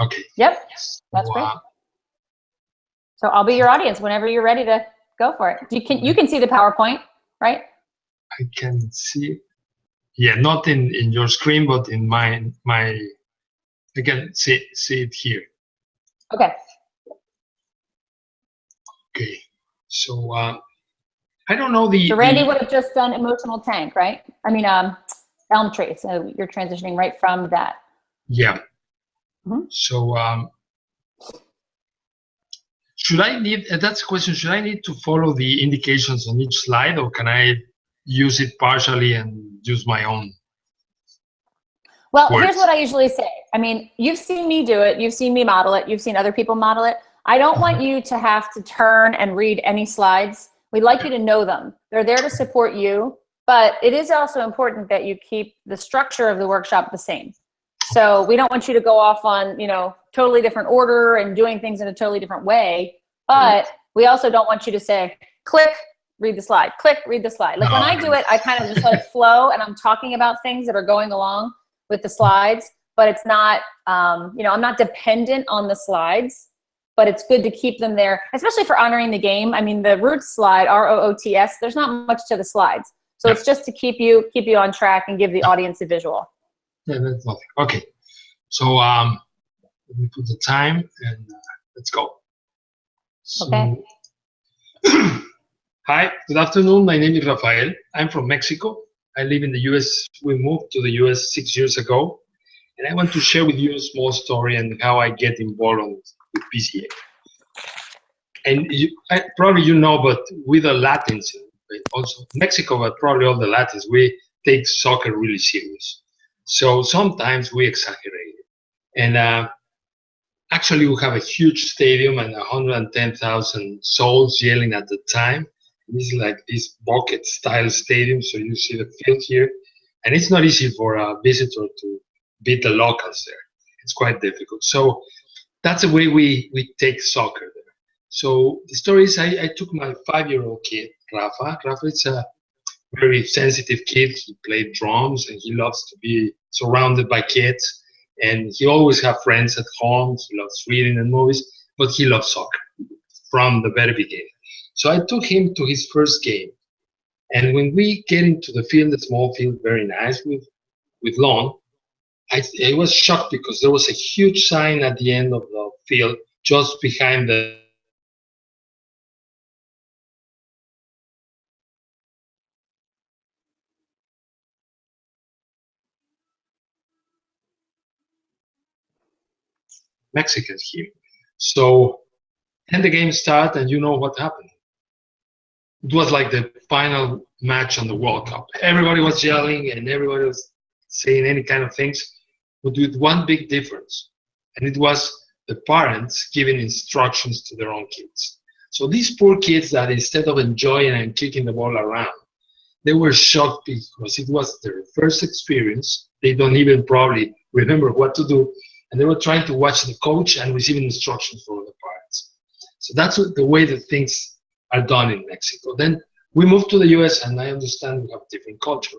Okay. Yep, that's great. So I'll be your audience whenever you're ready to go for it. You can see the PowerPoint, right? I can see. Yeah, not in your screen, but in my. I can see it here. Okay. Okay. So I don't know the. So Randy would have just done emotional tank, right? I mean, elm tree. So you're transitioning right from that. Yeah. Mm-hmm. So should I need? That's a question. Should I need to follow the indications on each slide, or can I use it partially and use my own? Well, words? Here's what I usually say. I mean, you've seen me do it. You've seen me model it. You've seen other people model it. I don't want you to have to turn and read any slides. We'd like you to know them. They're there to support you, but it is also important that you keep the structure of the workshop the same. So we don't want you to go off on, totally different order and doing things in a totally different way. But we also don't want you to say, click, read the slide, click, read the slide. Like when I do it, I kind of just let it flow and I'm talking about things that are going along with the slides, but it's not, I'm not dependent on the slides, but it's good to keep them there, especially for honoring the game. I mean, the roots slide, ROOTS, there's not much to the slides. So it's just to keep you on track and give the audience a visual. Yeah, that's nothing. Okay. So let me put the time and let's go. So, okay. Hi, good afternoon. My name is Rafael. I'm from Mexico. I live in the US. We moved to the US 6 years ago. And I want to share with you a small story and how I get involved with PCA. And probably you know, but with the Latins, also Mexico, but probably all the Latins, we take soccer really serious. So sometimes we exaggerate it. And actually, we have a huge stadium and 110,000 souls yelling at the time. This is like this bucket-style stadium, so you see the field here. And it's not easy for a visitor to beat the locals there. It's quite difficult. So that's the way we take soccer there. So the story is I took my 5-year-old kid, Rafa. Rafa is a very sensitive kid. He played drums and he loves to be surrounded by kids. And he always have friends at home. He loves reading and movies, but he loves soccer from the very beginning. So I took him to his first game. And when we get into the field, a small field, very nice with lawn, I was shocked because there was a huge sign at the end of the field, just behind the Mexicans here. So then the game started, and you know what happened. It was like the final match on the World Cup. Everybody was yelling and everybody was saying any kind of things, but with one big difference, and it was the parents giving instructions to their own kids. So these poor kids that instead of enjoying and kicking the ball around, they were shocked because it was their first experience. They don't even probably remember what to do, and they were trying to watch the coach and receiving instructions from the parents. So that's the way that things are done in Mexico. Then we moved to the US, and I understand we have a different culture.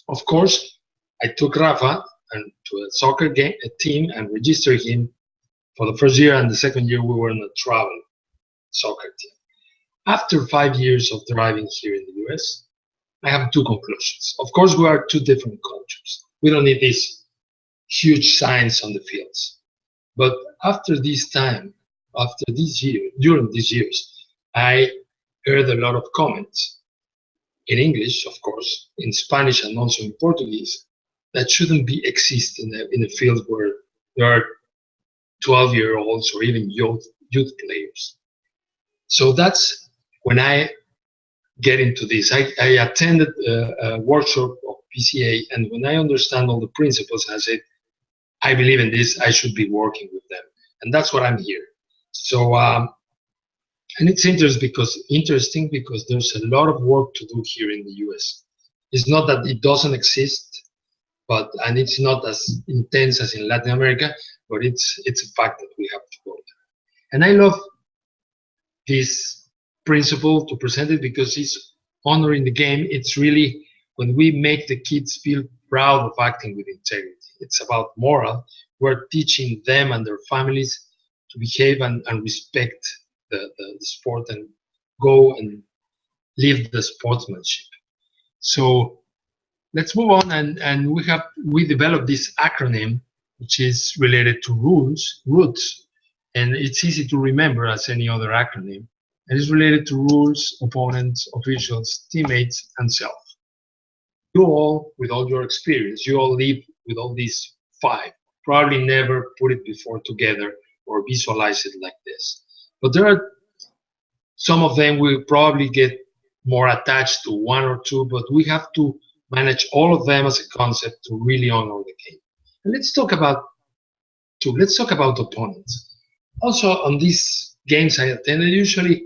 Of course, I took Rafa and to a soccer game, a team, and registered him for the first year, and the second year we were in a travel soccer team. After 5 years of driving here in the US, I have two conclusions. Of course, we are two different cultures. We don't need these huge signs on the fields. But after this time, during these years, I heard a lot of comments in English, of course, in Spanish and also in Portuguese, that shouldn't be exist in a field where there are 12-year-olds or even youth players. So that's when I get into this. I attended a workshop of PCA, and when I understand all the principles, I said, I believe in this, I should be working with them. And that's what I'm here. So, and it's interesting because there's a lot of work to do here in the US. It's not that it doesn't exist, and it's not as intense as in Latin America, but it's a fact that we have to go there. And I love this principle to present it because it's honoring the game. It's really when we make the kids feel proud of acting with integrity. it's about moral. We're teaching them and their families to behave and respect the sport and go and live the sportsmanship. So let's move on, and we developed this acronym which is related to roots, and it's easy to remember as any other acronym. And it's related to rules, opponents, officials, teammates, and self. You all, with all your experience, you all live with all these five. Probably never put it before together or visualize it like this. But there are some of them will probably get more attached to one or two, but we have to manage all of them as a concept to really honor the game. And let's talk about opponents. Also, on these games I attended, usually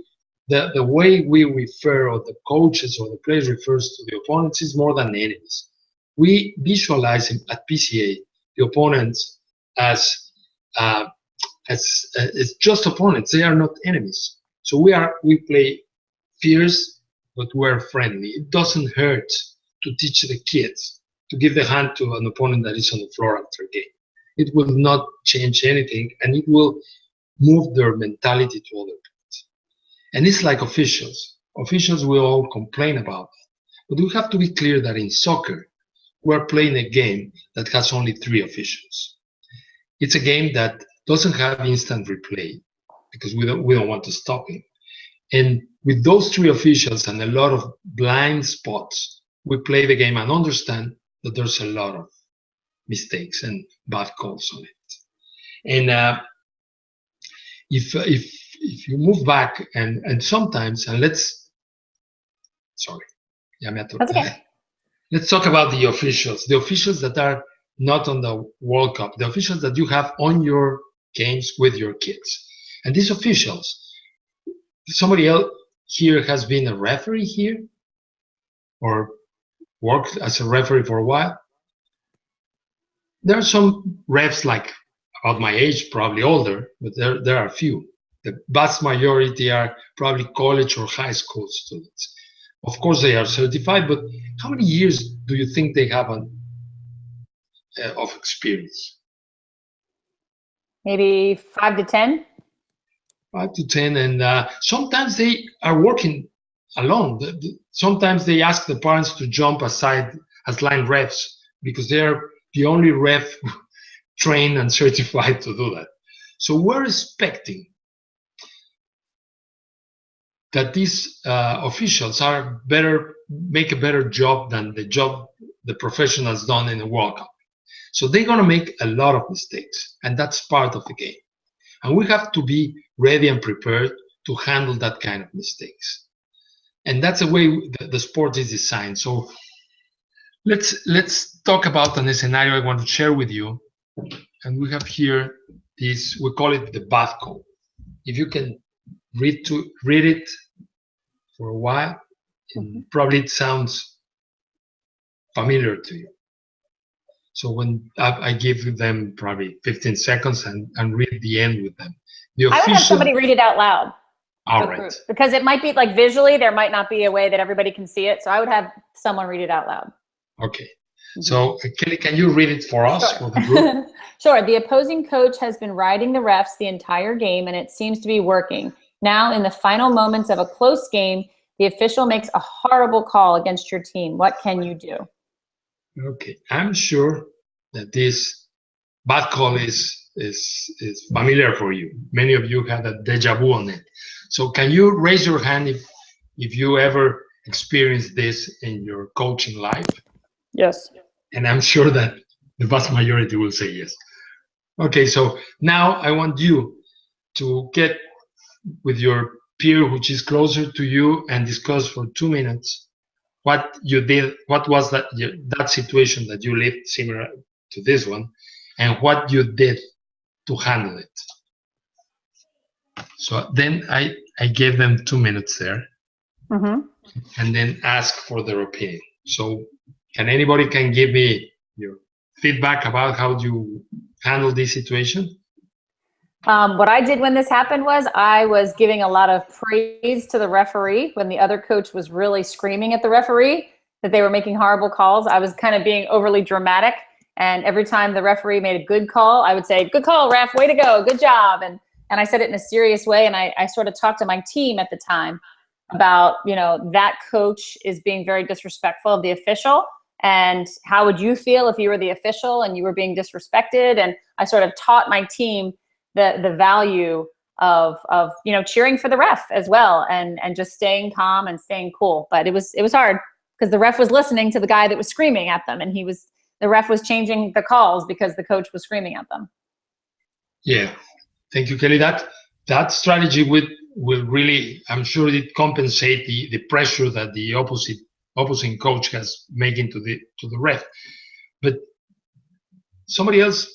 the way we refer, or the coaches or the players refers to the opponents, is more than enemies. We visualize at PCA the opponents as just opponents. They are not enemies. So we play fierce, but we're friendly. It doesn't hurt to teach the kids to give the hand to an opponent that is on the floor after a game. It will not change anything, and it will move their mentality to other points. And it's like officials. Officials will all complain about that. But we have to be clear that in soccer, we're playing a game that has only 3 officials. It's a game that doesn't have instant replay because we don't want to stop it. And with those 3 officials and a lot of blind spots, we play the game and understand that there's a lot of mistakes and bad calls on it. And if you move back and sometimes, and let's That's okay. Let's talk about the officials that are not on the World Cup, the officials that you have on your games with your kids. And these officials, somebody else here has been a referee here or worked as a referee for a while. There are some refs like about my age, probably older, but there are a few. The vast majority are probably college or high school students. Of course, they are certified, but how many years do you think they have of experience? Maybe 5 to 10. 5 to 10, and sometimes they are working alone. Sometimes they ask the parents to jump aside as line refs because they're the only ref trained and certified to do that. So we're expecting that these officials make a better job than the job the professionals done in the World Cup. So they're going to make a lot of mistakes, and that's part of the game. And we have to be ready and prepared to handle that kind of mistakes. And that's the way the sport is designed. So let's talk about a scenario I want to share with you. And we have here this, we call it the bath call. If you can read it for a while, probably it sounds familiar to you. So when I give them probably 15 seconds and read the end with them. I would have somebody read it out loud. All right. Because it might be like visually, there might not be a way that everybody can see it. So I would have someone read it out loud. Okay. So Kelly, can you read it for us, for the group? Sure. The opposing coach has been riding the refs the entire game, and it seems to be working. Now, in the final moments of a close game, the official makes a horrible call against your team. What can you do? Okay. I'm sure that this bad call is familiar for you. Many of you had a deja vu on it. So can you raise your hand if you ever experienced this in your coaching life? Yes. And I'm sure that the vast majority will say yes. Okay, so now I want you to get with your peer, which is closer to you, and discuss for 2 minutes what you did, what was that situation that you lived similar to this one, and what you did to handle it. So then I gave them 2 minutes there, and then ask for their opinion. So anybody can give me your feedback about how you handle this situation? What I did when this happened was I was giving a lot of praise to the referee when the other coach was really screaming at the referee that they were making horrible calls. I was kind of being overly dramatic, And every time the referee made a good call, I would say, "Good call, ref, way to go, good job." And I said it in a serious way. And I sort of talked to my team at the time about, that coach is being very disrespectful of the official. And how would you feel if you were the official and you were being disrespected? And I sort of taught my team the value of cheering for the ref as well, and just staying calm and staying cool. But it was hard because the ref was listening to the guy that was screaming at them, and the ref was changing the calls because the coach was screaming at them. Yeah, thank you, Kelly. That strategy will really, I'm sure, it compensate the pressure that the opposing coach has making to the ref. But somebody else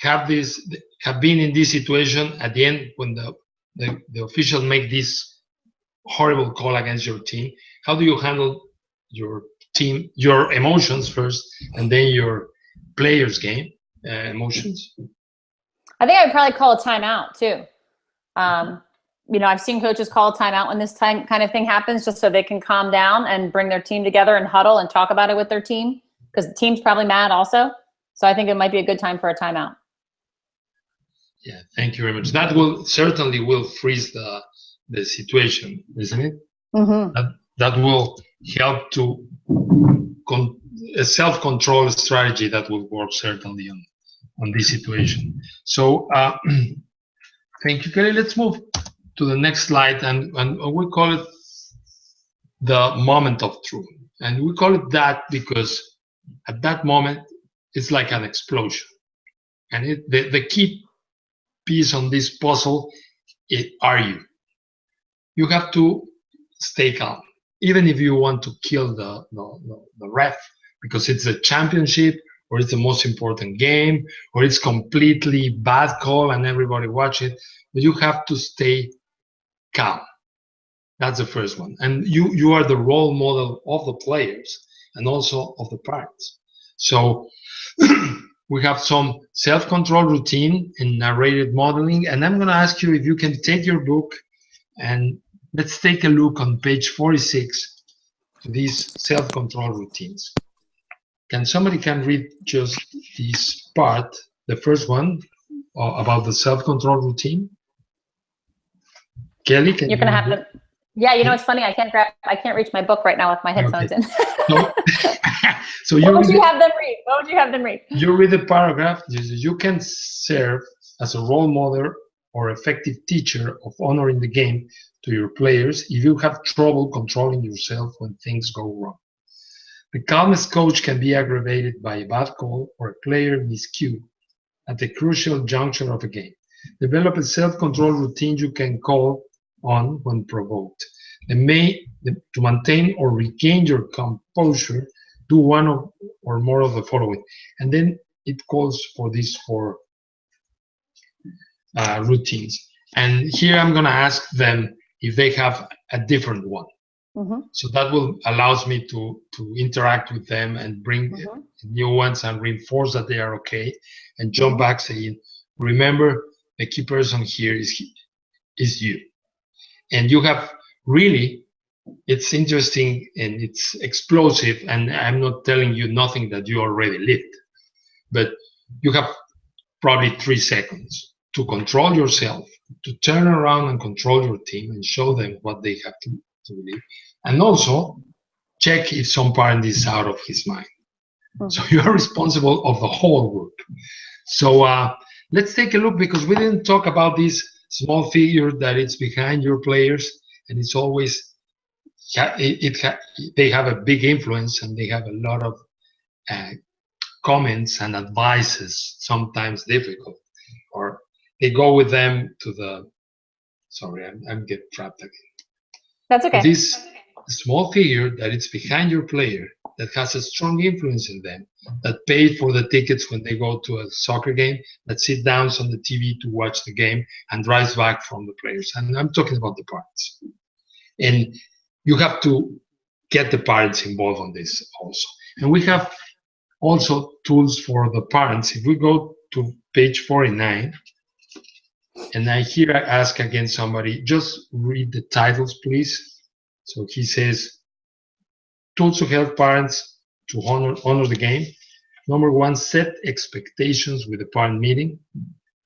have been in this situation at the end when the official make this horrible call against your team. How do you handle your team, your emotions first, and then your players' game emotions? I think I would probably call a timeout too. I've seen coaches call a timeout when this kind of thing happens, just so they can calm down and bring their team together and huddle and talk about it with their team, because the team's probably mad also. So I think it might be a good time for a timeout. Yeah, thank you very much. That certainly will freeze the situation, isn't it? Mm-hmm. That will help to a self-control strategy that will work certainly on this situation. So thank you, Kelly. Let's move to the next slide, and we call it the moment of truth. And we call it that because at that moment, it's like an explosion. And the key piece on this puzzle are you. You have to stay calm, even if you want to kill the ref, because it's a championship, or it's the most important game, or it's completely bad call and everybody watch it. But you have to stay calm. That's the first one. And you are the role model of the players and also of the parents. So we have some self-control routine and narrated modeling. And I'm going to ask you if you can take your book and let's take a look on page 46 to these self-control routines. Can somebody read just this part, the first one, about the self-control routine? Kelly, can you're going to have to. Yeah, it's funny. I can't reach my book right now with my headphones in. So what would you have them read? You read the paragraph. You can serve as a role model or effective teacher of honor in the game to your players if you have trouble controlling yourself when things go wrong. The calmest coach can be aggravated by a bad call or a player miscue at the crucial juncture of a game. Develop a self-control routine you can call on when provoked. To maintain or regain your composure, do one or more of the following. And then it calls for these 4 routines. And here I'm going to ask them if they have a different one. Mm-hmm. So that will allows me to interact with them and bring new ones and reinforce that they are okay, and jump back saying, remember, the key person here is you. And you have really, it's interesting and it's explosive, and I'm not telling you nothing that you already lived, but you have probably 3 seconds to control yourself, to turn around and control your team and show them what they have to believe, and also check if some parent is out of his mind. So you are responsible of the whole group. So let's take a look, because we didn't talk about this small figure that is behind your players, and it's always they have a big influence, and they have a lot of comments and advices, sometimes difficult, or they go with them to the. Sorry, I'm getting trapped again. That's okay. But this small figure that is behind your player, that has a strong influence in them, that paid for the tickets when they go to a soccer game, that sit down on the TV to watch the game and drives back from the players. And I'm talking about the parents. And you have to get the parents involved on this also. And we have also tools for the parents. If we go to page 49, and I ask again somebody, just read the titles, please. So he says, tools to help parents to honor the game. Number one, set expectations with the parent meeting.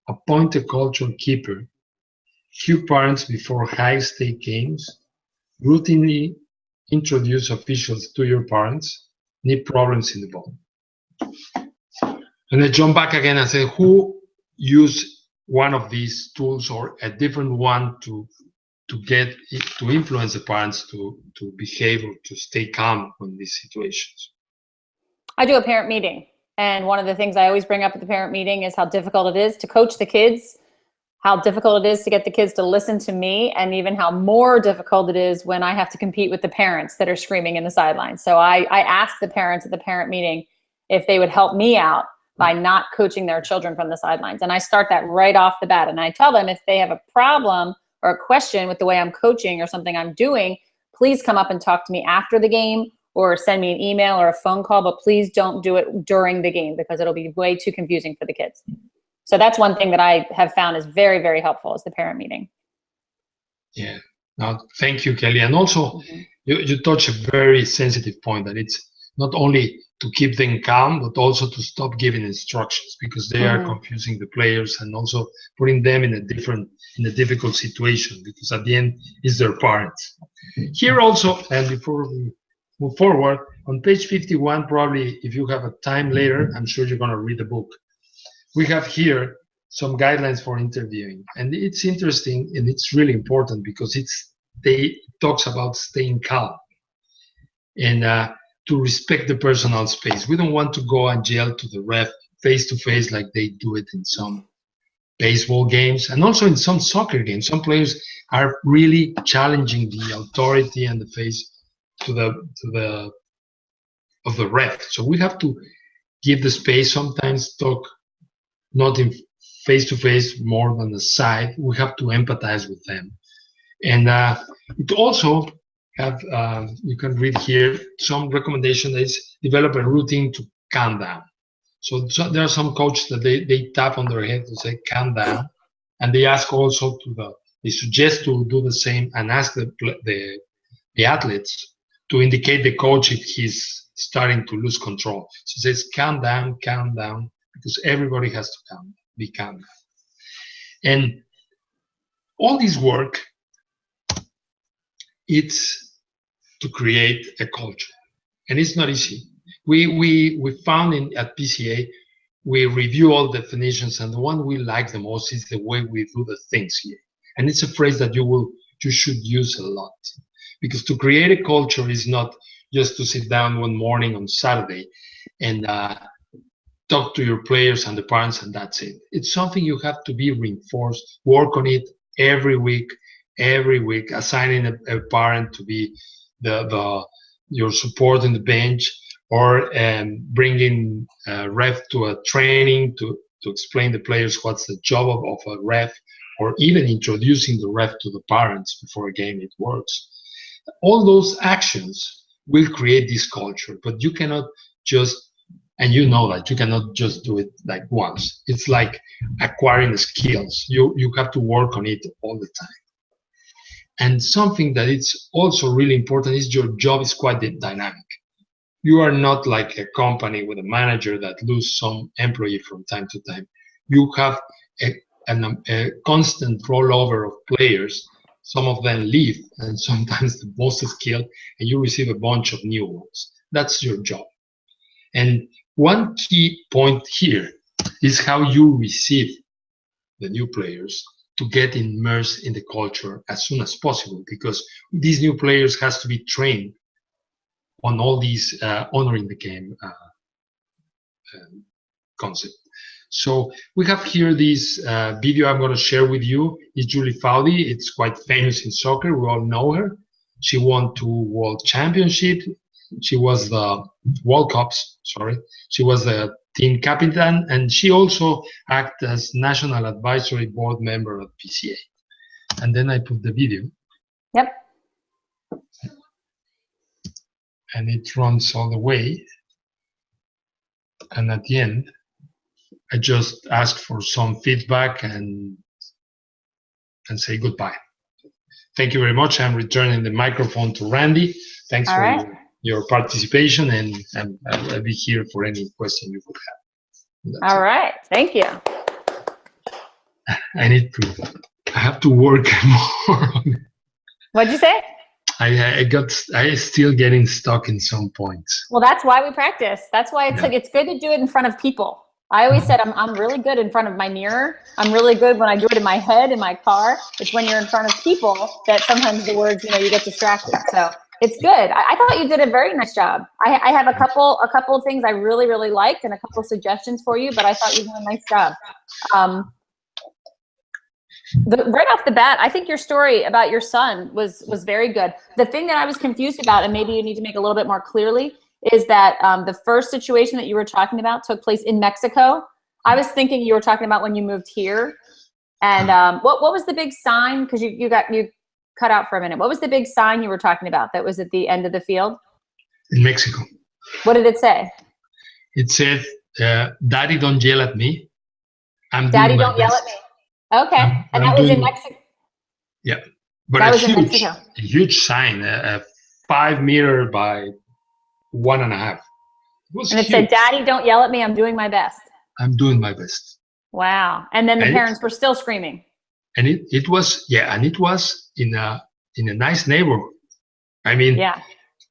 Appoint a culture keeper. Cue parents before high-stake games. Routinely introduce officials to your parents. Need problems in the ball. And I jump back again and say, who use one of these tools or a different one to influence the parents to behave or to stay calm in these situations? I do a parent meeting. And one of the things I always bring up at the parent meeting is how difficult it is to coach the kids, how difficult it is to get the kids to listen to me, and even how more difficult it is when I have to compete with the parents that are screaming in the sidelines. So I asked the parents at the parent meeting if they would help me out by not coaching their children from the sidelines. And I start that right off the bat. And I tell them if they have a problem or a question with the way I'm coaching or something I'm doing, please come up and talk to me after the game or send me an email or a phone call, but please don't do it during the game because it'll be way too confusing for the kids. So that's one thing that I have found is very, very helpful is the parent meeting. Yeah. Now, thank you, Kelly. And also, you touch a very sensitive point that it's not only to keep them calm, but also to stop giving instructions because they are confusing the players and also putting them in a difficult situation because at the end, it's their parents. Here also, and before we move forward, on page 51, probably if you have a time later, I'm sure you're going to read the book. We have here some guidelines for interviewing. And it's interesting and it's really important because it talks about staying calm and to respect the personal space. We don't want to go and yell to the ref face to face like they do it in some baseball games and also in some soccer games. Some players are really challenging the authority and the face of the ref. So we have to give the space, sometimes talk not in face to face more than the side. We have to empathize with them. And it also have, you can read here, some recommendation is develop a routine to calm down. So there are some coaches that they tap on their head to say, calm down. And they ask also they suggest to do the same and ask the athletes to indicate the coach if he's starting to lose control. So it says, calm down, because everybody has to be calm. And all this work, it's to create a culture. And it's not easy. We found at PCA, we review all definitions, and the one we like the most is the way we do the things here. And it's a phrase that you should use a lot. Because to create a culture is not just to sit down one morning on Saturday and talk to your players and the parents and that's it. It's something you have to be reinforced, work on it every week, assigning a parent to be your support in the bench or bringing a ref to a training to explain the players what's the job of a ref or even introducing the ref to the parents before a game. It works. All those actions will create this culture, but you cannot just, and you know that you cannot just do it like once. It's like acquiring the skills. You have to work on it all the time. And something that it's also really important is your job is quite dynamic. You are not like a company with a manager that loses some employee from time to time. You have a constant rollover of players. Some of them leave, and sometimes the most skilled, and you receive a bunch of new ones. That's your job. And one key point here is how you receive the new players to get immersed in the culture as soon as possible, because these new players has to be trained on all these honoring the game concept. So we have here this video I'm going to share with you. It's Julie Foudy. It's quite famous in soccer. We all know her. She won 2 world championships. She was the World Cups, sorry. She was the team captain, and she also acted as National Advisory Board member of PCA. And then I put the video. Yep. And it runs all the way. And at the end, I just ask for some feedback and say goodbye. Thank you very much. I'm returning the microphone to Randy. Thanks for your participation, and I'll be here for any question you would have. All right, thank you. I have to work more. What'd you say? I still getting stuck in some points. Well, that's why we practice. That's why it's good to do it in front of people. I always said I'm really good in front of my mirror. I'm really good when I do it in my head, in my car. It's when you're in front of people that sometimes the words, you get distracted. So it's good. I thought you did a very nice job. I have a couple of things I really, really liked and a couple of suggestions for you, but I thought you did a nice job. Right off the bat, I think your story about your son was very good. The thing that I was confused about, and maybe you need to make a little bit more clearly, is that the first situation that you were talking about took place in Mexico. I was thinking you were talking about when you moved here. And what was the big sign? Because you cut out for a minute. What was the big sign you were talking about that was at the end of the field? In Mexico. What did it say? It said, "Daddy, don't yell at me. Daddy, don't yell at me." Okay, and that was in Mexico. Yeah, but that was in Mexico. A huge sign, 5 meters by 1.5. And it said, "Daddy, don't yell at me. I'm doing my best." I'm doing my best. Wow! And then the parents were still screaming. And it was in a nice neighborhood. I mean,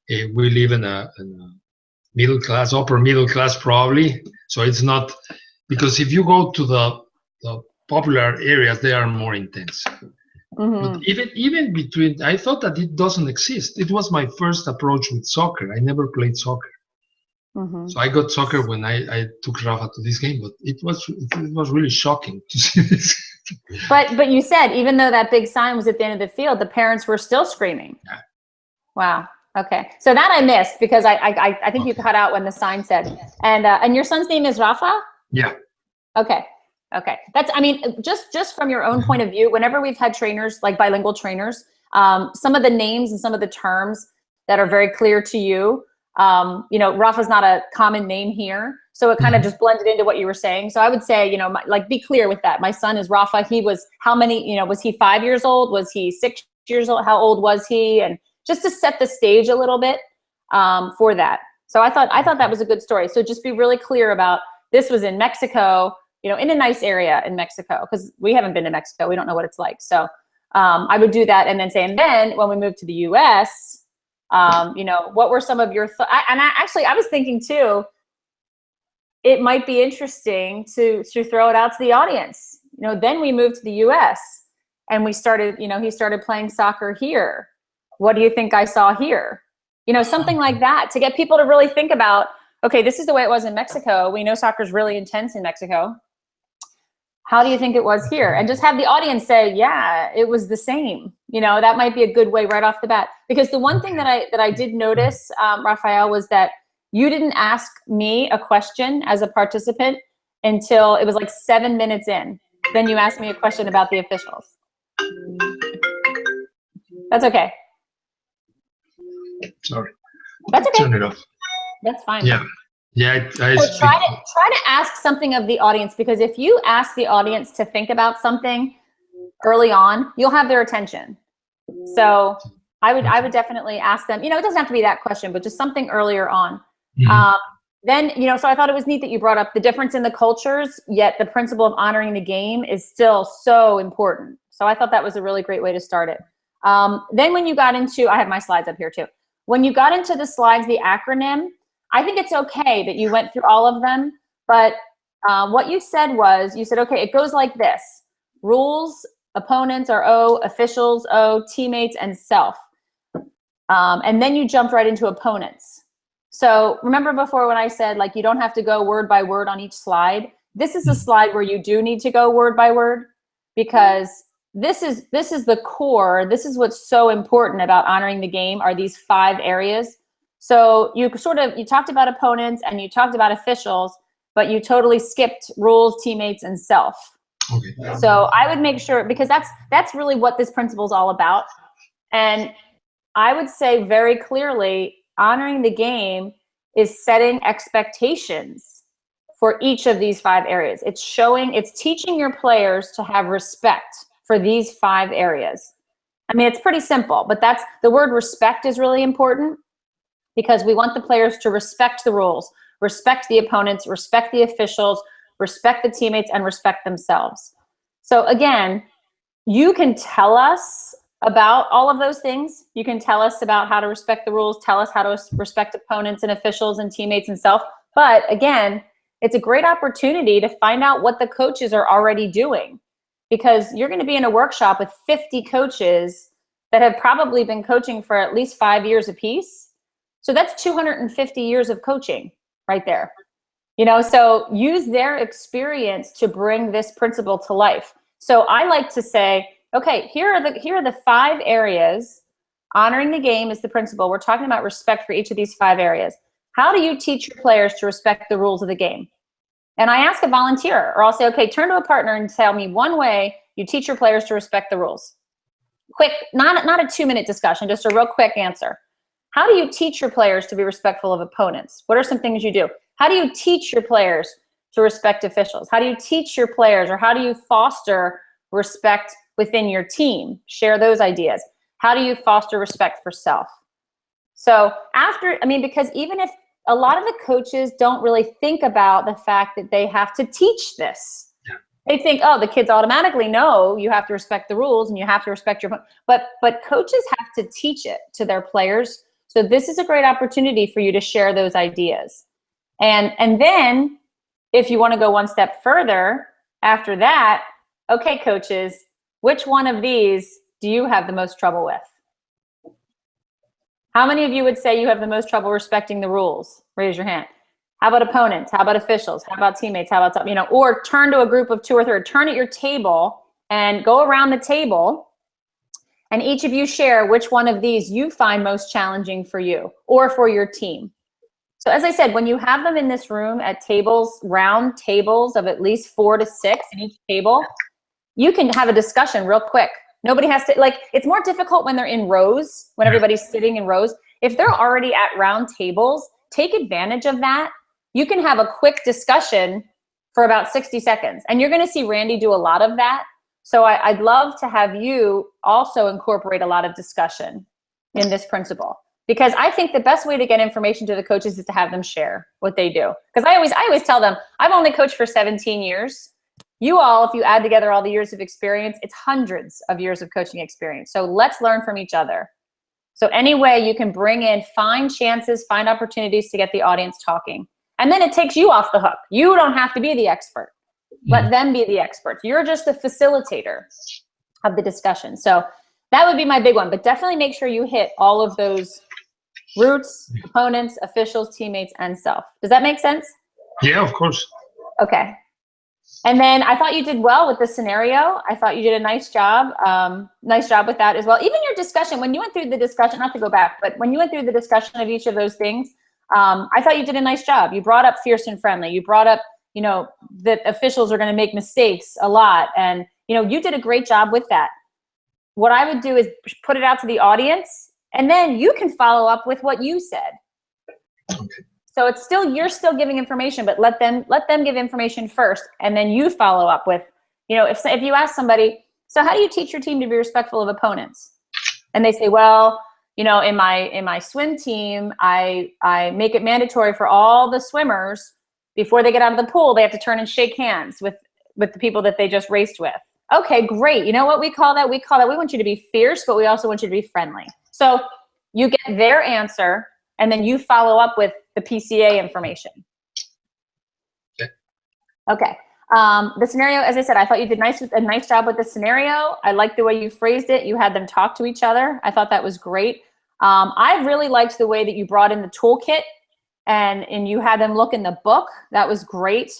we live in a middle class, upper middle class probably. So it's not, because if you go to the popular areas, they are more intense. But even between, I thought that it doesn't exist. It was my first approach with soccer. I never played soccer. So I got soccer when I took Rafa to this game, but it was really shocking to see this. But you said, even though that big sign was at the end of the field, the parents were still screaming. Yeah. Wow. Okay. So that I missed, because I think you cut out when the sign said. And your son's name is Rafa? Yeah. Okay. Okay. That's, I mean, just from your own point of view, whenever we've had trainers, like bilingual trainers, some of the names and some of the terms that are very clear to you, Rafa's not a common name here. So it kind of just blended into what you were saying. So I would say, be clear with that. My son is Rafa. He was, how many, was he 5 years old? Was he 6 years old? How old was he? And just to set the stage a little bit for that. So I thought that was a good story. So just be really clear about, this was in Mexico, in a nice area in Mexico, because we haven't been to Mexico. We don't know what it's like. So I would do that and then say, and then when we moved to the US, what were some of your thoughts? And I was thinking too, it might be interesting to throw it out to the audience. Then we moved to the US and we started, he started playing soccer here. What do you think I saw here? Something like that, to get people to really think about, okay, this is the way it was in Mexico. We know soccer is really intense in Mexico. How do you think it was here? And just have the audience say, yeah, it was the same. That might be a good way right off the bat. Because the one thing that I did notice, Rafael, was that you didn't ask me a question as a participant until it was like 7 minutes in. Then you asked me a question about the officials. That's okay. Sorry. That's okay. Turn it off. That's fine. Yeah. Yeah. So try to ask something of the audience, because if you ask the audience to think about something early on, you'll have their attention. So I would definitely ask them, it doesn't have to be that question, but just something earlier on. Then, so I thought it was neat that you brought up the difference in the cultures, yet the principle of honoring the game is still so important. So I thought that was a really great way to start it. Then when you got into, I have my slides up here too. When you got into the slides, the acronym, I think it's okay that you went through all of them, but what you said was, okay, it goes like this: rules, opponents are O, officials O, teammates, and self. And then you jumped right into opponents. So remember before when I said, like, you don't have to go word by word on each slide? This is a slide where you do need to go word by word, because this is the core. This is what's so important about honoring the game, are these 5 areas. So you talked about opponents and you talked about officials, but you totally skipped rules, teammates, and self. Okay. So I would make sure, because that's really what this principle is all about. And I would say very clearly, honoring the game is setting expectations for each of these 5 areas. It's teaching your players to have respect for these 5 areas. I mean, it's pretty simple, but the word respect is really important. because we want the players to respect the rules, respect the opponents, respect the officials, respect the teammates, and respect themselves. So again, you can tell us about all of those things. You can tell us about how to respect the rules, tell us how to respect opponents and officials and teammates and self. But again, it's a great opportunity to find out what the coaches are already doing, because you're going to be in a workshop with 50 coaches that have probably been coaching for at least 5 years apiece. So that's 250 years of coaching right there. You know, so use their experience to bring this principle to life. So I like to say, okay, here are the 5 areas. Honoring the game is the principle. We're talking about respect for each of these 5 areas. How do you teach your players to respect the rules of the game? And I ask a volunteer, or I'll say, okay, turn to a partner and tell me one way you teach your players to respect the rules. Quick, not a 2-minute discussion, just a real quick answer. How do you teach your players to be respectful of opponents? What are some things you do? How do you teach your players to respect officials? How do you teach your players, or how do you foster respect within your team? Share those ideas. How do you foster respect for self? So because even if a lot of the coaches don't really think about the fact that they have to teach this. Yeah. They think, oh, the kids automatically know you have to respect the rules and you have to respect your opponent. But coaches have to teach it to their players. So this is a great opportunity for you to share those ideas. And then if you want to go one step further after that, okay, coaches, which one of these do you have the most trouble with? How many of you would say you have the most trouble respecting the rules? Raise your hand. How about opponents? How about officials? How about teammates? How about, or turn to a group of 2 or 3, turn at your table and go around the table, and each of you share which one of these you find most challenging for you or for your team. So as I said, when you have them in this room at tables, round tables of at least 4 to 6 in each table, you can have a discussion real quick. Nobody has to, it's more difficult when they're in rows, when everybody's sitting in rows. If they're already at round tables, take advantage of that. You can have a quick discussion for about 60 seconds. And you're going to see Randy do a lot of that. So I'd love to have you also incorporate a lot of discussion in this principle. Because I think the best way to get information to the coaches is to have them share what they do. Because I always tell them, I've only coached for 17 years. You all, if you add together all the years of experience, it's hundreds of years of coaching experience. So let's learn from each other. So any way you can bring in, find chances, find opportunities to get the audience talking. And then it takes you off the hook. You don't have to be the expert. Let them be the experts. You're just the facilitator of the discussion. So that would be my big one. But definitely make sure you hit all of those roots, opponents, officials, teammates, and self. Does that make sense? Yeah, of course. Okay. And then I thought you did well with the scenario. I thought you did a nice job. Nice job with that as well. Even your discussion, when you went through the discussion, not to go back, but when you went through the discussion of each of those things, I thought you did a nice job. You brought up fierce and friendly. You brought up, that officials are going to make mistakes a lot. And, you did a great job with that. What I would do is put it out to the audience, and then you can follow up with what you said. Okay. So it's still, you're still giving information, but let them give information first, and then you follow up with, if you ask somebody, so how do you teach your team to be respectful of opponents? And they say, well, in my swim team, I make it mandatory for all the swimmers before they get out of the pool, they have to turn and shake hands with the people that they just raced with. Okay, great. You know what we call that? We want you to be fierce, but we also want you to be friendly. So you get their answer, and then you follow up with the PCA information. Okay. The scenario, as I said, I thought you did a nice job with the scenario. I liked the way you phrased it. You had them talk to each other. I thought that was great. I really liked the way that you brought in the toolkit and you had them look in the book. That was great.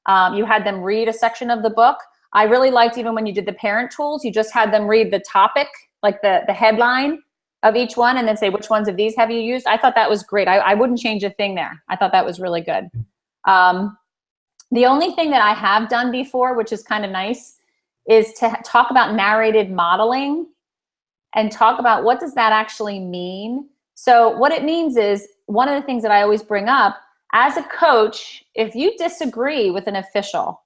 You had them read a section of the book. I really liked even when you did the parent tools, you just had them read the topic, like the headline of each one, and then say, which ones of these have you used? I thought that was great. I wouldn't change a thing there. I thought that was really good. The only thing that I have done before, which is kind of nice, is to talk about narrated modeling and talk about what does that actually mean. So what it means is, one of the things that I always bring up, as a coach, if you disagree with an official,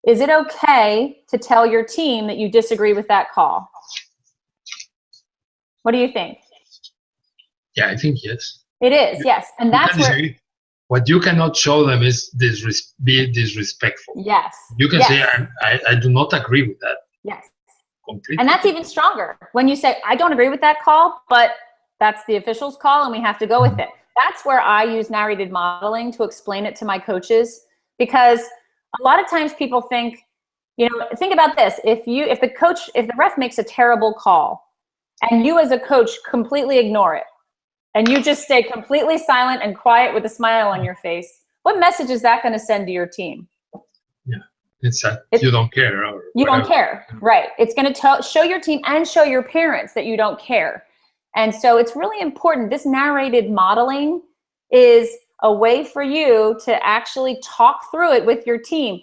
is it okay to tell your team that you disagree with that call? What do you think? Yeah, I think yes. It is, yes. And that's where, what you cannot show them is be disrespectful. yes. You can yes. say, I do not agree with that. Yes. Completely. And that's even stronger when you say, I don't agree with that call, but that's the official's call and we have to go with it. That's where I use narrated modeling to explain it to my coaches, because a lot of times people think, think about this. If the ref makes a terrible call and you as a coach completely ignore it and you just stay completely silent and quiet with a smile on your face, what message is that going to send to your team? Yeah, it's that you don't care. Or you don't care, right? It's going to show your team and show your parents that you don't care. And so it's really important. This narrated modeling is a way for you to actually talk through it with your team.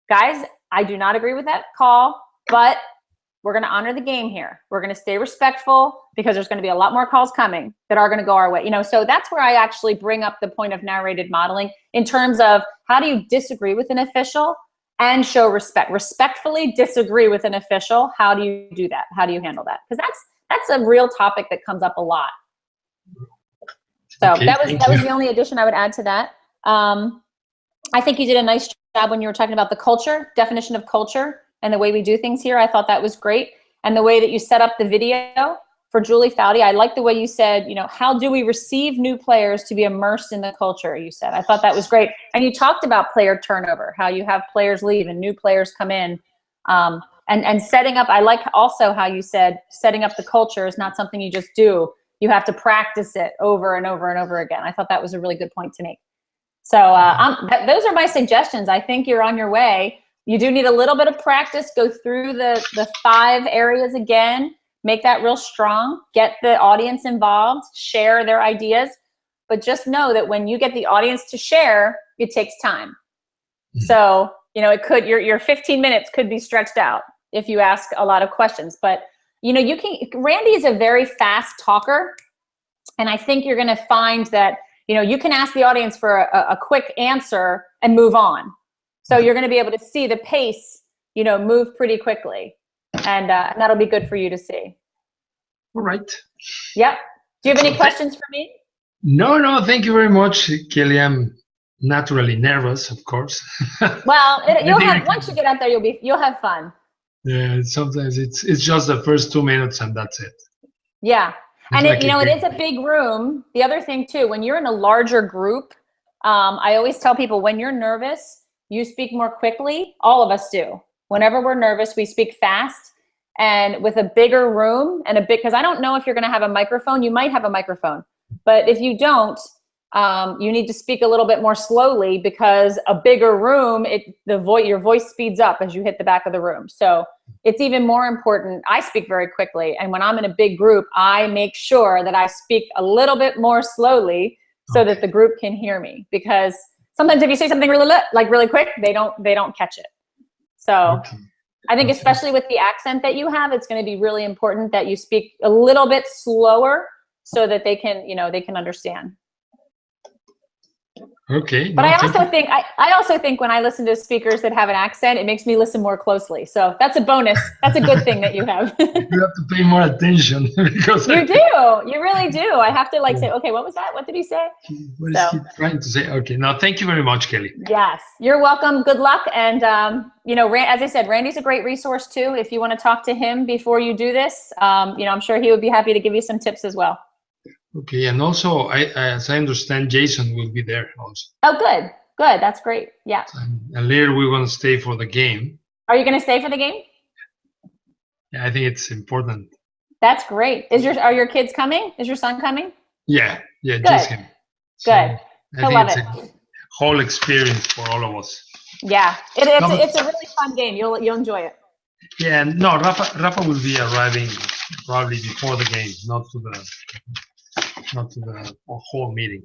Guys, I do not agree with that call, but we're going to honor the game here. We're going to stay respectful because there's going to be a lot more calls coming that are going to go our way. So that's where I actually bring up the point of narrated modeling in terms of how do you disagree with an official and show respect. Respectfully disagree with an official. How do you do that? How do you handle that? Because that's a real topic that comes up a lot. So okay, that was the only addition I would add to that. I think you did a nice job when you were talking about the culture, definition of culture, and the way we do things here. I thought that was great. And the way that you set up the video for Julie Foudy, I like the way you said, how do we receive new players to be immersed in the culture, you said. I thought that was great. And you talked about player turnover, how you have players leave and new players come in. And setting up, I like also how you said setting up the culture is not something you just do. You have to practice it over and over and over again. I thought that was a really good point to make. So those are my suggestions. I think you're on your way. You do need a little bit of practice. Go through the 5 areas again. Make that real strong. Get the audience involved. Share their ideas. But just know that when you get the audience to share, it takes time. So, it could, your 15 minutes could be stretched out if you ask a lot of questions. But, Randy is a very fast talker. And I think you're going to find that, you can ask the audience for a quick answer and move on. So you're going to be able to see the pace, move pretty quickly. And that'll be good for you to see. All right. Yep. Do you have any questions for me? No. Thank you very much, Kelly. I'm naturally nervous, of course. Well, once you get out there, you'll have fun. Yeah. Sometimes it's just the first 2 minutes and that's it. Yeah. And it is a big room. The other thing too, when you're in a larger group, I always tell people when you're nervous, you speak more quickly. All of us do. Whenever we're nervous, we speak fast. And with a bigger room and because I don't know if you're going to have a microphone. You might have a microphone, but if you don't, you need to speak a little bit more slowly because a bigger room, your voice speeds up as you hit the back of the room. So it's even more important. I speak very quickly. And when I'm in a big group, I make sure that I speak a little bit more slowly so that the group can hear me. Because sometimes if you say something really quick, they don't catch it. So I think especially with the accent that you have, it's going to be really important that you speak a little bit slower so that they can understand. Okay. But I also think when I listen to speakers that have an accent, it makes me listen more closely. So that's a bonus. That's a good thing that you have. You have to pay more attention because you do. You really do. I have to say, okay, what was that? What did he say? What is he trying to say? Okay. Now, thank you very much, Kelly. Yes, you're welcome. Good luck. And as I said, Randy's a great resource too. If you want to talk to him before you do this, I'm sure he would be happy to give you some tips as well. Okay, and also, as I understand, Jason will be there also. Oh, good. That's great. Yeah. And later we're going to stay for the game. Are you going to stay for the game? Yeah, I think it's important. That's great. Are your kids coming? Is your son coming? Yeah, good. Just him. So good. I think it's a whole experience for all of us. Yeah, it's a really fun game. You'll enjoy it. Yeah, no, Rafa will be arriving probably before the game, not to the whole meeting.